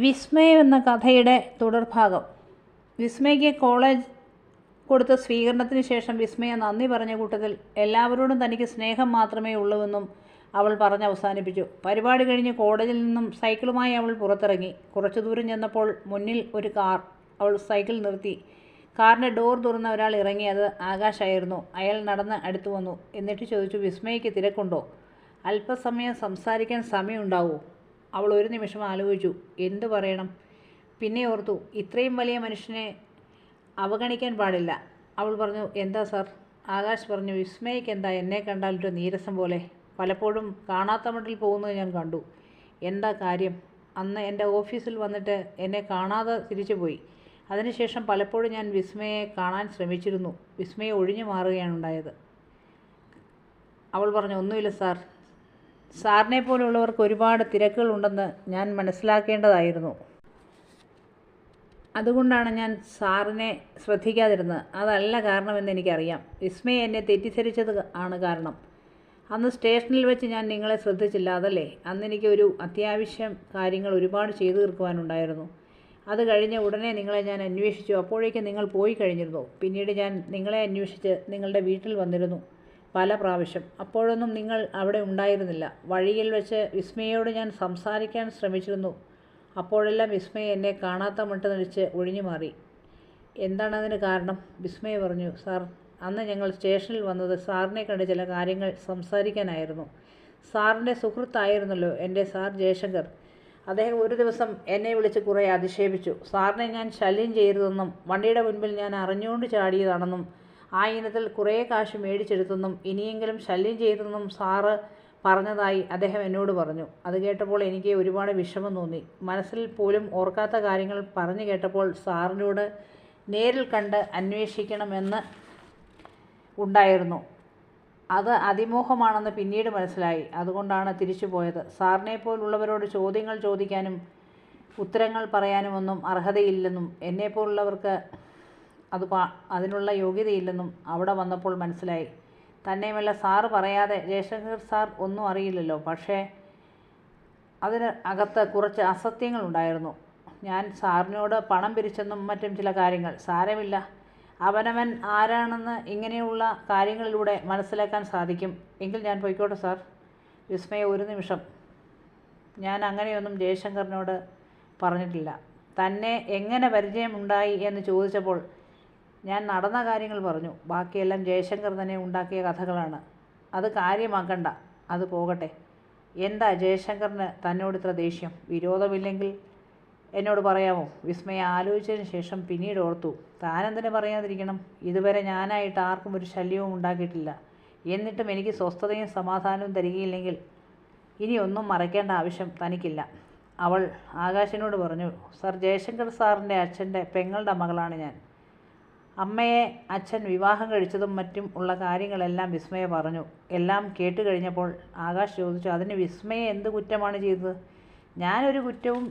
വിസ്മയം എന്ന കഥയുടെ തുടർഭാഗം. വിസ്മയ്ക്ക് കോളേജ് കൊടുത്ത സ്വീകരണത്തിന് ശേഷം വിസ്മയ നന്ദി പറഞ്ഞ കൂട്ടത്തിൽ എല്ലാവരോടും തനിക്ക് സ്നേഹം മാത്രമേ ഉള്ളൂവെന്നും അവൾ പറഞ്ഞ് അവസാനിപ്പിച്ചു. പരിപാടി കഴിഞ്ഞ് കോളേജിൽ നിന്നും സൈക്കിളുമായി അവൾ പുറത്തിറങ്ങി. കുറച്ചു ദൂരം ചെന്നപ്പോൾ മുന്നിൽ ഒരു കാർ. അവൾ സൈക്കിൾ നിർത്തി. കാറിൻ്റെ ഡോർ തുറന്ന ഒരാൾ ഇറങ്ങി. അത് ആകാശായിരുന്നു. അയാൾ നടന്ന് അടുത്തു വന്നു. എന്നിട്ട് ചോദിച്ചു, വിസ്മയ്ക്ക് തിരക്കുണ്ടോ? അല്പസമയം സംസാരിക്കാൻ സമയമുണ്ടാവോ? അവൾ ഒരു നിമിഷം ആലോചിച്ചു. എന്തു പറയണം? പിന്നെ ഓർത്തു, ഇത്രയും വലിയ മനുഷ്യനെ അവഗണിക്കാൻ പാടില്ല. അവൾ പറഞ്ഞു, എന്താ സാർ? ആകാശ് പറഞ്ഞു, വിസ്മയ്ക്ക് എന്താ എന്നെ കണ്ടാലൊരു നീരസം പോലെ? പലപ്പോഴും കാണാത്ത മട്ടിൽ പോകുന്നത് ഞാൻ കണ്ടു. എന്താ കാര്യം? അന്ന് എൻ്റെ ഓഫീസിൽ വന്നിട്ട് എന്നെ കാണാതെ തിരിച്ചു പോയി. അതിനുശേഷം പലപ്പോഴും ഞാൻ വിസ്മയെ കാണാൻ ശ്രമിച്ചിരുന്നു. വിസ്മയെ ഒഴിഞ്ഞു മാറുകയാണ് ഉണ്ടായത്. അവൾ പറഞ്ഞു, ഒന്നുമില്ല സാർ. സാറിനെ പോലുള്ളവർക്ക് ഒരുപാട് തിരക്കുകളുണ്ടെന്ന് ഞാൻ മനസ്സിലാക്കേണ്ടതായിരുന്നു. അതുകൊണ്ടാണ് ഞാൻ സാറിനെ ശ്രദ്ധിക്കാതിരുന്നത്. അതല്ല കാരണമെന്ന് എനിക്കറിയാം. വിസ്മയ എന്നെ തെറ്റിദ്ധരിച്ചത് ആണ് കാരണം. അന്ന് സ്റ്റേഷനിൽ വെച്ച് ഞാൻ നിങ്ങളെ ശ്രദ്ധിച്ചില്ല, അതല്ലേ? അന്നെനിക്ക് ഒരു അത്യാവശ്യം കാര്യങ്ങൾ ഒരുപാട് ചെയ്തു തീർക്കുവാനുണ്ടായിരുന്നു. അത് കഴിഞ്ഞ ഉടനെ നിങ്ങളെ ഞാൻ അന്വേഷിച്ചു. അപ്പോഴേക്കും നിങ്ങൾ പോയി കഴിഞ്ഞിരുന്നു. പിന്നീട് ഞാൻ നിങ്ങളെ അന്വേഷിച്ച് നിങ്ങളുടെ വീട്ടിൽ വന്നിരുന്നു പല പ്രാവശ്യം. അപ്പോഴൊന്നും നിങ്ങൾ അവിടെ ഉണ്ടായിരുന്നില്ല. വഴിയിൽ വെച്ച് വിസ്മയോട് ഞാൻ സംസാരിക്കാൻ ശ്രമിച്ചിരുന്നു. അപ്പോഴെല്ലാം വിസ്മയ എന്നെ കാണാത്ത മട്ട് നടിച്ച് ഒഴിഞ്ഞു മാറി. എന്താണതിന് കാരണം? വിസ്മയ പറഞ്ഞു, സാർ, അന്ന് ഞങ്ങൾ സ്റ്റേഷനിൽ വന്നത് സാറിനെ കണ്ട് ചില കാര്യങ്ങൾ സംസാരിക്കാനായിരുന്നു. സാറിൻ്റെ സുഹൃത്തായിരുന്നല്ലോ എൻ്റെ സാർ ജയശങ്കർ. അദ്ദേഹം ഒരു ദിവസം എന്നെ വിളിച്ച് കുറേ അധിക്ഷേപിച്ചു. സാറിനെ ഞാൻ ശല്യം ചെയ്തതെന്നും വണ്ടിയുടെ മുൻപിൽ ഞാൻ അറിഞ്ഞുകൊണ്ട് ചാടിയതാണെന്നും ആ ഇനത്തിൽ കുറേ കാശ് മേടിച്ചെടുത്തെന്നും ഇനിയെങ്കിലും ശല്യം ചെയ്തെന്നും സാറ് പറഞ്ഞതായി അദ്ദേഹം എന്നോട് പറഞ്ഞു. അത് കേട്ടപ്പോൾ എനിക്ക് ഒരുപാട് വിഷമം തോന്നി. മനസ്സിൽ പോലും ഓർക്കാത്ത കാര്യങ്ങൾ പറഞ്ഞു കേട്ടപ്പോൾ സാറിനോട് നേരിൽ കണ്ട് അന്വേഷിക്കണമെന്ന് ഉണ്ടായിരുന്നു. അത് അതിമോഹമാണെന്ന് പിന്നീട് മനസ്സിലായി. അതുകൊണ്ടാണ് തിരിച്ചു പോയത്. സാറിനെ പോലുള്ളവരോട് ചോദ്യങ്ങൾ ചോദിക്കാനും ഉത്തരങ്ങൾ പറയാനുമൊന്നും അർഹതയില്ലെന്നും എന്നെപ്പോലുള്ളവർക്ക് അതിനുള്ള യോഗ്യതയില്ലെന്നും അവിടെ വന്നപ്പോൾ മനസ്സിലായി. തന്നെയുമല്ല, സാറ് പറയാതെ ജയശങ്കർ സാർ ഒന്നും അറിയില്ലല്ലോ. പക്ഷേ അതിന് അകത്ത് കുറച്ച് അസത്യങ്ങളുണ്ടായിരുന്നു. ഞാൻ സാറിനോട് പണം പിരിച്ചെന്നും മറ്റും ചില കാര്യങ്ങൾ. സാരമില്ല, അവനവൻ ആരാണെന്ന് ഇങ്ങനെയുള്ള കാര്യങ്ങളിലൂടെ മനസ്സിലാക്കാൻ സാധിക്കും. എങ്കിൽ ഞാൻ പോയിക്കോട്ടെ സാർ? വിസ്മയ ഒരു നിമിഷം. ഞാൻ അങ്ങനെയൊന്നും ജയശങ്കറിനോട് പറഞ്ഞിട്ടില്ല. തന്നെ എങ്ങനെ പരിചയമുണ്ടായി എന്ന് ചോദിച്ചപ്പോൾ ഞാൻ നടന്ന കാര്യങ്ങൾ പറഞ്ഞു. ബാക്കിയെല്ലാം ജയശങ്കർ തന്നെ ഉണ്ടാക്കിയ കഥകളാണ്. അത് കാര്യമാക്കണ്ട, അത് പോകട്ടെ. എന്താ ജയശങ്കറിന് തന്നോട് ഇത്ര ദേഷ്യം? വിരോധമില്ലെങ്കിൽ എന്നോട് പറയാമോ? വിസ്മയ ആലോചിച്ചതിന് ശേഷം പിന്നീട് ഓർത്തു, താനെന്തിനു പറയാതിരിക്കണം? ഇതുവരെ ഞാനായിട്ട് ആർക്കും ഒരു ശല്യവും ഉണ്ടാക്കിയിട്ടില്ല. എന്നിട്ടും എനിക്ക് സ്വസ്ഥതയും സമാധാനവും തരികയില്ലെങ്കിൽ ഇനി ഒന്നും മറയ്ക്കേണ്ട ആവശ്യം തനിക്കില്ല. അവൾ ആകാശിനോട് പറഞ്ഞു, സർ, ജയശങ്കർ സാറിൻ്റെ അച്ഛൻ്റെ പെങ്ങളുടെ മകളാണ് ഞാൻ. അമ്മയെ അച്ഛൻ വിവാഹം കഴിച്ചതും മറ്റും ഉള്ള കാര്യങ്ങളെല്ലാം വിസ്മയ പറഞ്ഞു. എല്ലാം കേട്ട് കഴിഞ്ഞപ്പോൾ ആകാശ് ചോദിച്ചു, അതിന് വിസ്മയ എന്ത് കുറ്റമാണ് ചെയ്തത്? ഞാനൊരു കുറ്റവും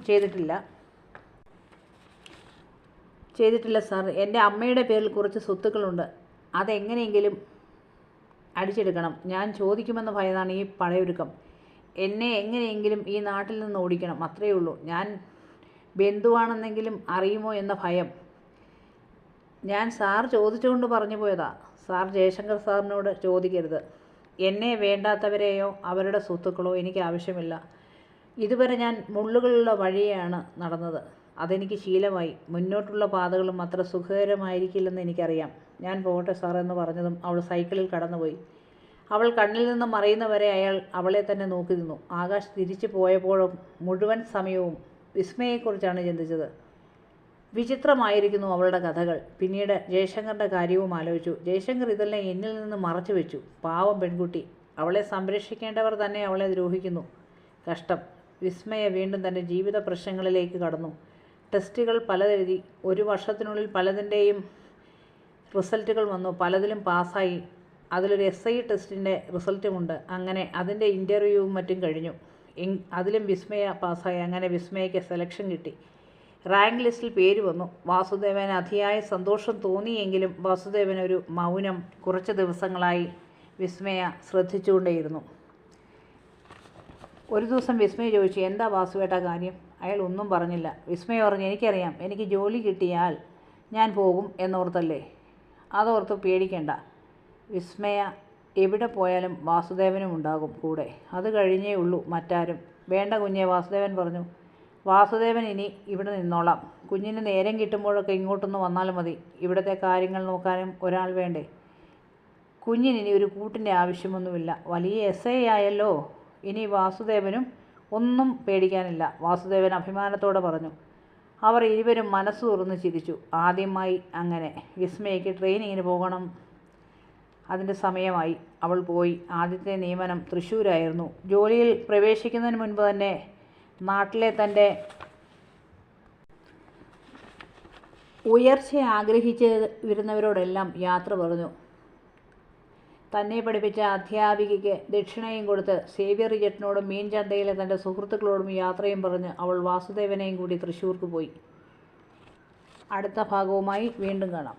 ചെയ്തിട്ടില്ല സാർ. എൻ്റെ അമ്മയുടെ പേരിൽ കുറച്ച് സ്വത്തുക്കളുണ്ട്. അതെങ്ങനെയെങ്കിലും അടിച്ചെടുക്കണം. ഞാൻ ചോദിക്കുമെന്ന് ഭയന്നാണ് ഈ പടയൊരുക്കം. എന്നെ എങ്ങനെയെങ്കിലും ഈ നാട്ടിൽ നിന്ന് ഓടിക്കണം, അത്രയേ ഉള്ളൂ. ഞാൻ ബന്ധുവാണെന്നെങ്കിലും അറിയുമോ എന്ന ഭയം. ഞാൻ സാർ ചോദിച്ചുകൊണ്ട് പറഞ്ഞു പോയതാ. സാർ ജയശങ്കർ സാറിനോട് ചോദിക്കരുത്. എന്നെ വേണ്ടാത്തവരെയോ അവരുടെ സ്വത്തുക്കളോ എനിക്ക് ആവശ്യമില്ല. ഇതുവരെ ഞാൻ മുള്ളുകളുള്ള വഴിയാണ് നടന്നത്. അതെനിക്ക് ശീലമായി. മുന്നോട്ടുള്ള പാതകളും അത്ര സുഖകരമായിരിക്കില്ലെന്ന് എനിക്കറിയാം. ഞാൻ പോകട്ടെ സാർ എന്ന് പറഞ്ഞതും അവൾ സൈക്കിളിൽ കടന്നുപോയി. അവൾ കണ്ണിൽ നിന്നും മറയുന്നവരെ അയാൾ അവളെ തന്നെ നോക്കി നിന്നു. ആകാശ് തിരിച്ചു പോയപ്പോഴും മുഴുവൻ സമയവും വിസ്മയെക്കുറിച്ചാണ് ചിന്തിച്ചത്. വിചിത്രമായിരിക്കുന്നു അവളുടെ കഥകൾ. പിന്നീട് ജയശങ്കറിൻ്റെ കാര്യവും ആലോചിച്ചു. ജയശങ്കർ ഇതെല്ലാം എന്നിൽ നിന്ന് മറച്ചു വെച്ചു. പാവം പെൺകുട്ടി. അവളെ സംരക്ഷിക്കേണ്ടവർ തന്നെ അവളെ ദ്രോഹിക്കുന്നു. കഷ്ടം. വിസ്മയ വീണ്ടും തൻ്റെ ജീവിത പ്രശ്നങ്ങളിലേക്ക് കടന്നു. ടെസ്റ്റുകൾ പലതെഴുതി. ഒരു വർഷത്തിനുള്ളിൽ പലതിൻ്റെയും റിസൾട്ടുകൾ വന്നു. പലതിലും പാസ്സായി. അതിലൊരു SI ടെസ്റ്റിൻ്റെ റിസൾട്ടുമുണ്ട്. അങ്ങനെ അതിൻ്റെ ഇൻ്റർവ്യൂവും മറ്റും കഴിഞ്ഞു. അതിലും വിസ്മയ പാസ്സായി. അങ്ങനെ വിസ്മയയ്ക്ക് സെലക്ഷൻ കിട്ടി. റാങ്ക് ലിസ്റ്റിൽ പേര് വന്നു. വാസുദേവന് അതിയായ സന്തോഷം തോന്നിയെങ്കിലും വാസുദേവനൊരു മൗനം കുറച്ച് ദിവസങ്ങളായി വിസ്മയ ശ്രദ്ധിച്ചുകൊണ്ടേയിരുന്നു. ഒരു ദിവസം വിസ്മയ ചോദിച്ചു, എന്താ വാസുവേട്ട കാര്യം? അയാൾ ഒന്നും പറഞ്ഞില്ല. വിസ്മയ പറഞ്ഞു, എനിക്കറിയാം, എനിക്ക് ജോലി കിട്ടിയാൽ ഞാൻ പോകും എന്നോർത്തല്ലേ. അതോർത്ത് പേടിക്കണ്ട. വിസ്മയ എവിടെ പോയാലും വാസുദേവനും ഉണ്ടാകും കൂടെ. അത് കഴിഞ്ഞേ ഉള്ളൂ മറ്റാരും. വേണ്ട കുഞ്ഞെ, വാസുദേവൻ പറഞ്ഞു. വാസുദേവൻ ഇനി ഇവിടെ നിന്നോളാം. കുഞ്ഞിന് നേരം കിട്ടുമ്പോഴൊക്കെ ഇങ്ങോട്ടൊന്ന് വന്നാൽ മതി. ഇവിടുത്തെ കാര്യങ്ങൾ നോക്കാനും ഒരാൾ വേണ്ടേ. കുഞ്ഞിനി ഒരു കൂട്ടിൻ്റെ ആവശ്യമൊന്നുമില്ല. വലിയ എസ് ആയല്ലോ. ഇനി വാസുദേവനും ഒന്നും പേടിക്കാനില്ല, വാസുദേവൻ അഭിമാനത്തോടെ പറഞ്ഞു. അവർ ഇരുവരും മനസ്സ് തുറന്ന് ചിരിച്ചു. ആദ്യമായി അങ്ങനെ. വിസ്മയയ്ക്ക് ട്രെയിനിങ്ങിന് പോകണം. അതിൻ്റെ സമയമായി. അവൾ പോയി. ആദ്യത്തെ നിയമനം തൃശ്ശൂരായിരുന്നു. ജോലിയിൽ പ്രവേശിക്കുന്നതിന് മുൻപ് തന്നെ നാട്ടിലെ തൻ്റെ ഉയർച്ച ആഗ്രഹിച്ച് വരുന്നവരോടെല്ലാം യാത്ര പറഞ്ഞു. തന്നെ പഠിപ്പിച്ച അധ്യാപികയ്ക്ക് ദക്ഷിണയും കൊടുത്ത് സേവ്യർ ജെറ്റിനോടും മീൻ ചന്തയിലെ തൻ്റെ സുഹൃത്തുക്കളോടും യാത്രയും പറഞ്ഞ് അവൾ വാസുദേവനെയും കൂടി തൃശ്ശൂർക്ക് പോയി. അടുത്ത ഭാഗവുമായി വീണ്ടും കാണാം.